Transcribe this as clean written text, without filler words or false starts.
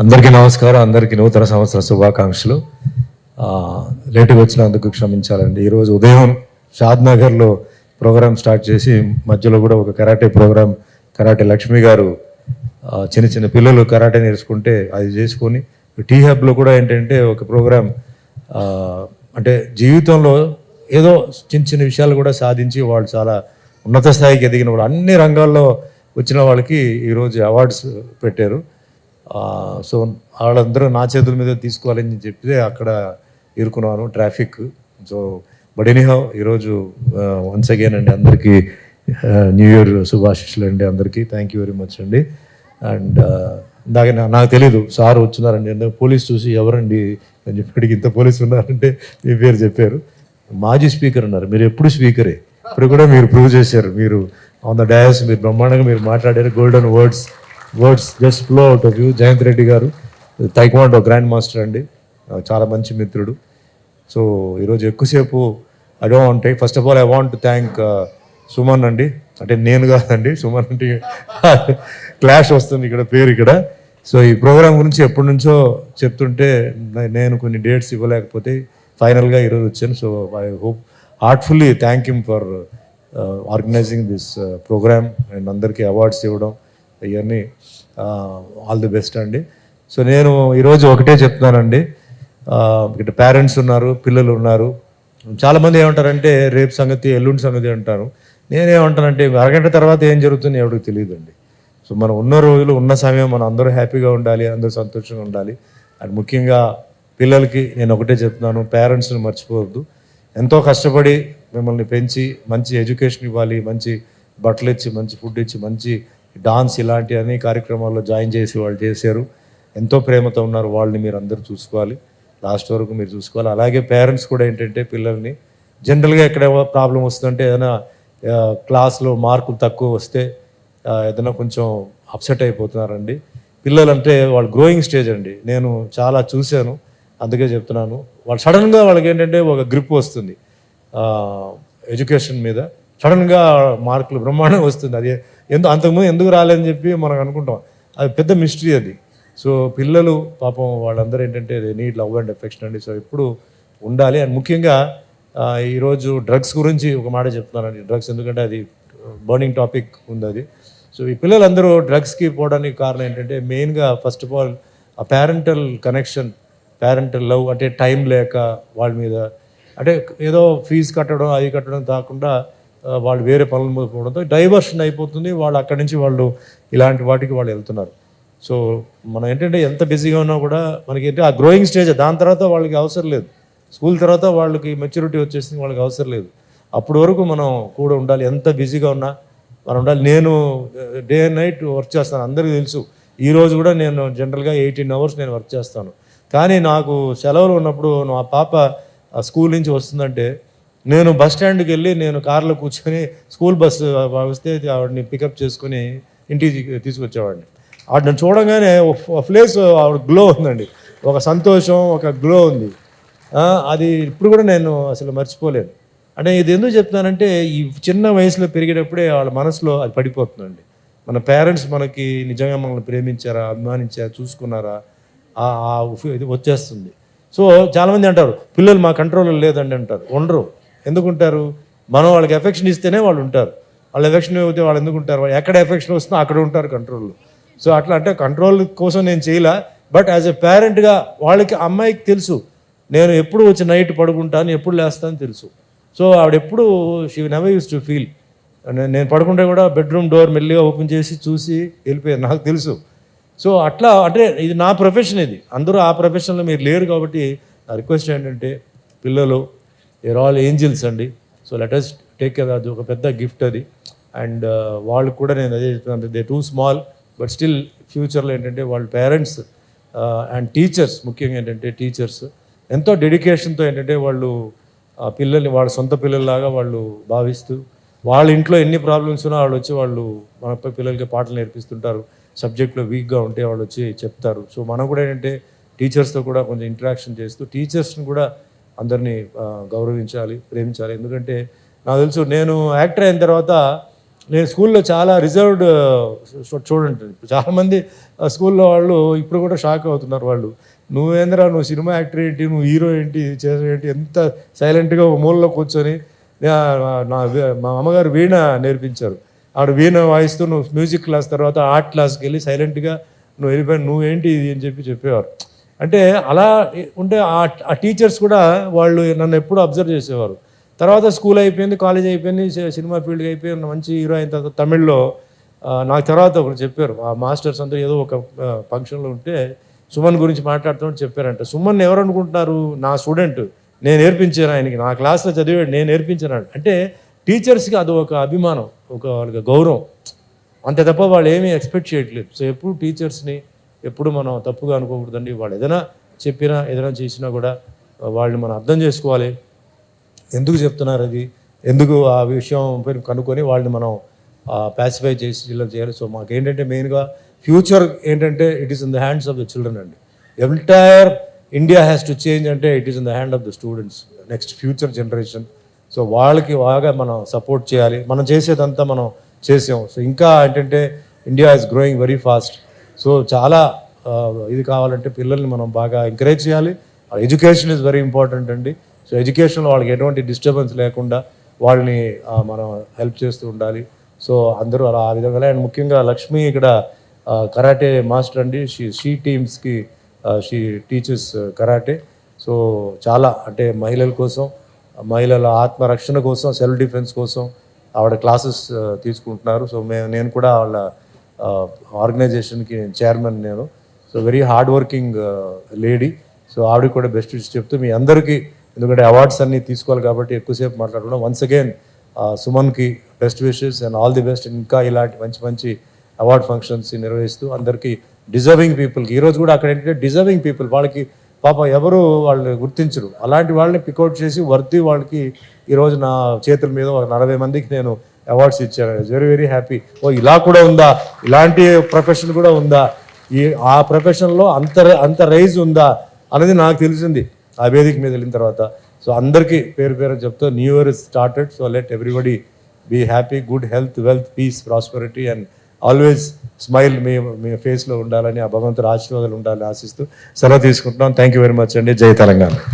అందరికీ నమస్కారం. అందరికీ నూతన సంవత్సర శుభాకాంక్షలు. లేటుగా వచ్చినందుకు క్షమించాలండి. ఈరోజు ఉదయం షాద్నగర్లో ప్రోగ్రామ్ స్టార్ట్ చేసి మధ్యలో కూడా ఒక కరాటే ప్రోగ్రామ్, కరాటే లక్ష్మి గారు చిన్న చిన్న పిల్లలు కరాటే నేర్చుకుంటే అది చేసుకొని టీ హబ్లో కూడా ఏంటంటే ఒక ప్రోగ్రామ్, అంటే జీవితంలో ఏదో చిన్న చిన్న విషయాలు కూడా సాధించి వాళ్ళు చాలా ఉన్నత స్థాయికి ఎదిగిన వాళ్ళు, అన్ని రంగాల్లో వచ్చిన వాళ్ళకి ఈరోజు అవార్డ్స్ పెట్టారు. సో వాళ్ళందరూ నా చేతుల మీద తీసుకోవాలని చెప్పి అక్కడ ఇరుకున్నాను ట్రాఫిక్. సో బట్ ఎనీహౌ ఈరోజు వన్స్ అగైన్ అండి అందరికీ న్యూ ఇయర్ శుభాశిష్యులు అండి. అందరికీ థ్యాంక్ యూ వెరీ మచ్ అండి. అండ్ ఇందాక నాకు తెలీదు సార్ వచ్చినారండి, ఎందుకు పోలీస్ చూసి ఎవరండి అని చెప్పి ఇంత పోలీసు ఉన్నారంటే మీ పేరు చెప్పారు. మాజీ స్పీకర్ ఉన్నారు, మీరు ఎప్పుడు స్పీకరే, ఇప్పుడు కూడా మీరు ప్రూవ్ చేశారు. మీరు ఆన్ ద డయాస్ మీరు బ్రహ్మాండంగా మీరు మాట్లాడారు. Golden words just flow out of you. Jayant Reddy గారు తైక్వాండో గ్రాండ్ మాస్టర్ అండి, చాలా మంచి మిత్రుడు. సో ఈరోజు ఎక్కువసేపు I don't want take, first of all I want to thank Suman అండి. అంటే నేను కాదండి, సుమన్ అంటే క్లాష్ వస్తుంది ఇక్కడ పేరు ఇక్కడ. సో ఈ ప్రోగ్రామ్ గురించి ఎప్పటి నుంచో చెప్తుంటే నేను కొన్ని డేట్స్ ఇవ్వలేకపోతే ఫైనల్గా ఈరోజు వచ్చాను. So I hope heartfully thank him for organising this programme and అందరికీ అవార్డ్స్ ఇవ్వడం ఇవన్నీ. ఆల్ ది బెస్ట్ అండి. సో నేను ఈరోజు ఒకటే చెప్తున్నానండి, ఇక్కడ పేరెంట్స్ ఉన్నారు, పిల్లలు ఉన్నారు. చాలామంది ఏమంటారంటే రేపు సంగతి ఎల్లుండి సంగతి అంటారు. నేనేమంటానంటే అరగంట తర్వాత ఏం జరుగుతుందో ఎవరికి తెలియదండి. సో మనం ఉన్న రోజులు ఉన్న సమయం మనం అందరూ హ్యాపీగా ఉండాలి, అందరూ సంతోషంగా ఉండాలి. అండ్ ముఖ్యంగా పిల్లలకి నేను ఒకటే చెప్తున్నాను, పేరెంట్స్ని మర్చిపోవద్దు. ఎంతో కష్టపడి మిమ్మల్ని పెంచి మంచి ఎడ్యుకేషన్ ఇవ్వాలి, మంచి బట్టలు ఇచ్చి, మంచి ఫుడ్ ఇచ్చి, మంచి డాన్స్ ఇలాంటి అన్ని కార్యక్రమాల్లో జాయిన్ చేసి వాళ్ళు చేశారు. ఎంతో ప్రేమతో ఉన్నారు. వాళ్ళని మీరు అందరూ చూసుకోవాలి, లాస్ట్ వరకు మీరు చూసుకోవాలి. అలాగే పేరెంట్స్ కూడా ఏంటంటే పిల్లల్ని జనరల్గా ఎక్కడ ప్రాబ్లం వస్తుందంటే ఏదైనా క్లాస్లో మార్కులు తక్కువ వస్తే ఏదైనా కొంచెం అప్సెట్ అయిపోతున్నారండి. పిల్లలంటే వాళ్ళు గ్రోయింగ్ స్టేజ్ అండి, నేను చాలా చూశాను, అందుకే చెప్తున్నాను. వాళ్ళు సడన్గా వాళ్ళకి ఏంటంటే ఒక గ్రిప్ వస్తుంది ఎడ్యుకేషన్ మీద, సడన్గా మార్కులు బ్రహ్మాండంగా వస్తుంది. అది అంతకుముందు ఎందుకు రాలేదని చెప్పి మనం అనుకుంటాం, అది పెద్ద మిస్టరీ అది. సో పిల్లలు పాపం వాళ్ళందరూ ఏంటంటే నీడ్ లవ్ అండ్ ఎఫెక్షన్ అండి. సో ఎప్పుడు ఉండాలి. అండ్ ముఖ్యంగా ఈరోజు డ్రగ్స్ గురించి ఒక మాట చెప్తున్నానండి. డ్రగ్స్ ఎందుకంటే అది బర్నింగ్ టాపిక్ ఉంది అది. సో ఈ పిల్లలందరూ డ్రగ్స్కి పోవడానికి కారణం ఏంటంటే మెయిన్గా ఫస్ట్ ఆఫ్ ఆల్ ఆ పేరెంటల్ కనెక్షన్, పేరెంటల్ లవ్, అంటే టైం లేక వాళ్ళ మీద, అంటే ఏదో ఫీజు కట్టడం అది కట్టడం కాకుండా వాళ్ళు వేరే పనుల మీద పోవడంతో డైవర్షన్ అయిపోతుంది. వాళ్ళు అక్కడి నుంచి వాళ్ళు ఇలాంటి వాటికి వాళ్ళు వెళ్తున్నారు. సో మనం ఏంటంటే ఎంత బిజీగా ఉన్నా కూడా మనకి ఏంటంటే ఆ గ్రోయింగ్ స్టేజ్, దాని తర్వాత వాళ్ళకి అవసరం లేదు. స్కూల్ తర్వాత వాళ్ళకి మెచ్యూరిటీ వచ్చేసింది, వాళ్ళకి అవసరం లేదు. అప్పటి వరకు మనం కూడా ఉండాలి, ఎంత బిజీగా ఉన్నా మనం ఉండాలి. నేను డే అండ్ నైట్ వర్క్ చేస్తాను, అందరికీ తెలుసు. ఈరోజు కూడా నేను జనరల్గా 18 hours నేను వర్క్ చేస్తాను. కానీ నాకు సెలవులు ఉన్నప్పుడు మా పాప స్కూల్ నుంచి వస్తుందంటే నేను బస్ స్టాండ్కి వెళ్ళి నేను కార్లో కూర్చొని స్కూల్ బస్సు వస్తే ఆవిడని పికప్ చేసుకుని ఇంటికి తీసుకొచ్చేవాడిని. ఆవిడని చూడగానే ఒక ప్లేస్ ఆవిడ గ్లో ఉందండి, ఒక సంతోషం, ఒక గ్లో ఉంది. అది ఇప్పుడు కూడా నేను అసలు మర్చిపోలేను. అంటే ఇది ఎందుకు చెప్తున్నానంటే ఈ చిన్న వయసులో పెరిగేటప్పుడే వాళ్ళ మనసులో అది పడిపోతుందండి. మన పేరెంట్స్ మనకి నిజంగా మనల్ని ప్రేమించారా, అభిమానించారా, చూసుకున్నారా, ఇది వచ్చేస్తుంది. సో చాలామంది అంటారు పిల్లలు మా కంట్రోల్లో లేదండి అంటారు. ఉండరు. ఎందుకుంటారు? మనం వాళ్ళకి ఎఫెక్షన్ ఇస్తేనే వాళ్ళు ఉంటారు. వాళ్ళ ఎఫెక్షన్ ఇవ్వతే వాళ్ళు ఎందుకు ఉంటారు? ఎక్కడ ఎఫెక్షన్ వస్తుందో అక్కడ ఉంటారు కంట్రోల్లో. సో అట్లా అంటే కంట్రోల్ కోసం నేను చేయలే, బట్ యాజ్ ఎ పేరెంట్గా వాళ్ళకి, అమ్మాయికి తెలుసు నేను ఎప్పుడు వచ్చి నైట్ పడుకుంటాను, ఎప్పుడు లేస్తాను తెలుసు. సో ఆవిడెప్పుడు she never use to feel, నేను పడుకుంటే కూడా బెడ్రూమ్ డోర్ మెల్లిగా ఓపెన్ చేసి చూసి వెళ్ళిపోయాను, నాకు తెలుసు. సో అట్లా అంటే ఇది నా ప్రొఫెషన్, ఇది అందరూ ఆ ప్రొఫెషన్లో మీరు లేరు కాబట్టి నా రిక్వెస్ట్ ఏంటంటే పిల్లలు యూఆర్ ఆల్ ఏంజిల్స్ అండి. So let us take care, అది ఒక పెద్ద గిఫ్ట్ అది. అండ్ వాళ్ళు కూడా నేను అదే చెప్తున్నాను, they two small but still ఫ్యూచర్లో ఏంటంటే వాళ్ళ పేరెంట్స్ అండ్ టీచర్స్, ముఖ్యంగా ఏంటంటే టీచర్స్ ఎంతో డెడికేషన్తో ఏంటంటే వాళ్ళు పిల్లల్ని వాళ్ళ సొంత పిల్లల్లాగా వాళ్ళు భావిస్తూ, వాళ్ళ ఇంట్లో ఎన్ని ప్రాబ్లమ్స్ ఉన్నా వాళ్ళు వచ్చి వాళ్ళు మన పిల్లలకి పాటలు నేర్పిస్తుంటారు. సబ్జెక్ట్లో వీక్గా ఉంటే వాళ్ళు వచ్చి చెప్తారు. సో మనం కూడా ఏంటంటే టీచర్స్తో కూడా కొంచెం ఇంటరాక్షన్ చేస్తూ టీచర్స్ని కూడా అందరినీ గౌరవించాలి, ప్రేమించాలి. ఎందుకంటే నాకు తెలుసు, నేను యాక్టర్ అయిన తర్వాత నేను స్కూల్లో చాలా రిజర్వ్డ్ స్టూడెంట్. చాలామంది స్కూల్లో వాళ్ళు ఇప్పుడు కూడా షాక్ అవుతున్నారు వాళ్ళు. నువ్వేంద్రా, నువ్వు సినిమా యాక్టర్ ఏంటి, నువ్వు హీరో ఏంటి, చేసే ఏంటి, ఎంత సైలెంట్గా ఒక మూలలో కూర్చొని మా అమ్మగారు వీణ నేర్పించారు. ఆవిడ వీణ వాయిస్తూ నువ్వు మ్యూజిక్ క్లాస్ తర్వాత ఆర్ట్ క్లాస్కి వెళ్ళి సైలెంట్గా నువ్వు వెళ్ళిపోయి నువ్వేంటి ఇది అని చెప్పేవారు. అంటే అలా ఉంటే ఆ టీచర్స్ కూడా వాళ్ళు నన్ను ఎప్పుడూ అబ్జర్వ్ చేసేవారు. తర్వాత స్కూల్ అయిపోయింది, కాలేజ్ అయిపోయింది, సినిమా ఫీల్డ్కి అయిపోయింది, మంచి హీరో అయిన తర్వాత తమిళ్లో నాకు తర్వాత ఒకరు చెప్పారు, ఆ మాస్టర్స్ అందరూ ఏదో ఒక ఫంక్షన్లో ఉంటే సుమన్ గురించి మాట్లాడుతున్నట్టు చెప్పారంట. సుమన్ ఎవరు అనుకుంటున్నారు? నా స్టూడెంట్, నేను నేర్పించాను ఆయనకి, నా క్లాస్లో చదివాడు, నేను నేర్పించాను. అంటే టీచర్స్కి అది ఒక అభిమానం, ఒక వాళ్ళకి గౌరవం, అంతే తప్ప వాళ్ళు ఏమీ ఎక్స్పెక్ట్ చేయట్లేదు. సో ఎప్పుడు టీచర్స్ని ఎప్పుడు మనం తప్పుగా అనుకోకూడదండి. వాళ్ళు ఏదైనా చెప్పినా ఏదైనా చేసినా కూడా వాళ్ళని మనం అర్థం చేసుకోవాలి, ఎందుకు చెప్తున్నారు అది, ఎందుకు ఆ విషయం కనుక్కొని వాళ్ళని మనం ప్యాసిఫై చేసి ఇలా చేయాలి. సో మాకేంటంటే మెయిన్గా ఫ్యూచర్ ఏంటంటే it is in the hands of the children అండి. Entire India has to change అంటే it is in the hand of the students, next future generation. So వాళ్ళకి బాగా మనం సపోర్ట్ చేయాలి. మనం చేసేదంతా మనం చేసాం. సో ఇంకా ఏంటంటే India is growing very fast. So చాలా ఇది కావాలంటే పిల్లల్ని మనం బాగా ఎంకరేజ్ చేయాలి. ఎడ్యుకేషన్ ఈజ్ వెరీ ఇంపార్టెంట్ అండి. సో ఎడ్యుకేషన్లో వాళ్ళకి ఎటువంటి డిస్టర్బెన్స్ లేకుండా వాళ్ళని మనం హెల్ప్ చేస్తూ ఉండాలి. సో అందరూ అలా ఆ విధంగా. అండ్ ముఖ్యంగా లక్ష్మి ఇక్కడ కరాటే మాస్టర్ అండి. షీ టీమ్స్కి షీ టీచర్స్ కరాటే. సో చాలా అంటే మహిళల కోసం, మహిళల ఆత్మరక్షణ కోసం, సెల్ఫ్ డిఫెన్స్ కోసం ఆవిడ క్లాసెస్ తీసుకుంటున్నారు. సో నేను కూడా వాళ్ళ ఆర్గనైజేషన్కి చైర్మన్ నేను. So very hard working lady. So ఆవిడకి కూడా బెస్ట్ విష్ చెప్తూ మీ అందరికీ, ఎందుకంటే అవార్డ్స్ అన్నీ తీసుకోవాలి కాబట్టి ఎక్కువసేపు మాట్లాడుకున్నాం. వన్స్ అగైన్ సుమన్కి best wishes and all the best. ఇంకా ఇలాంటి మంచి మంచి అవార్డ్ ఫంక్షన్స్ నిర్వహిస్తూ అందరికీ డిజర్వింగ్ పీపుల్కి, ఈరోజు కూడా అక్కడ ఏంటంటే డిజర్వింగ్ పీపుల్, వాళ్ళకి పాప ఎవరు వాళ్ళు గుర్తించరు, అలాంటి వాళ్ళని పికౌట్ చేసి వర్తి వాళ్ళకి ఈరోజు నా చేతుల మీద ఒక 40 మందికి నేను అవార్డ్స్ ఇచ్చాను. It's very very happy. ఓ ఇలా కూడా ఉందా, ఇలాంటి ప్రొఫెషన్ కూడా ఉందా, ఆ ప్రొఫెషన్లో అంత రైజ్ ఉందా అనేది నాకు తెలిసింది ఆ వేదిక మీద వెళ్ళిన తర్వాత. సో అందరికీ పేరు పేరు చెప్తూ new year is started. So let everybody be happy, good health, wealth, peace, prosperity and always smile మీ ఫేస్లో ఉండాలని, ఆ భగవంతుడి ఆశీర్వాదాలు ఉండాలని ఆశిస్తూ సెలవు తీసుకుంటున్నాం. థ్యాంక్ యూ వెరీ మచ్ అండి. జై తెలంగాణ.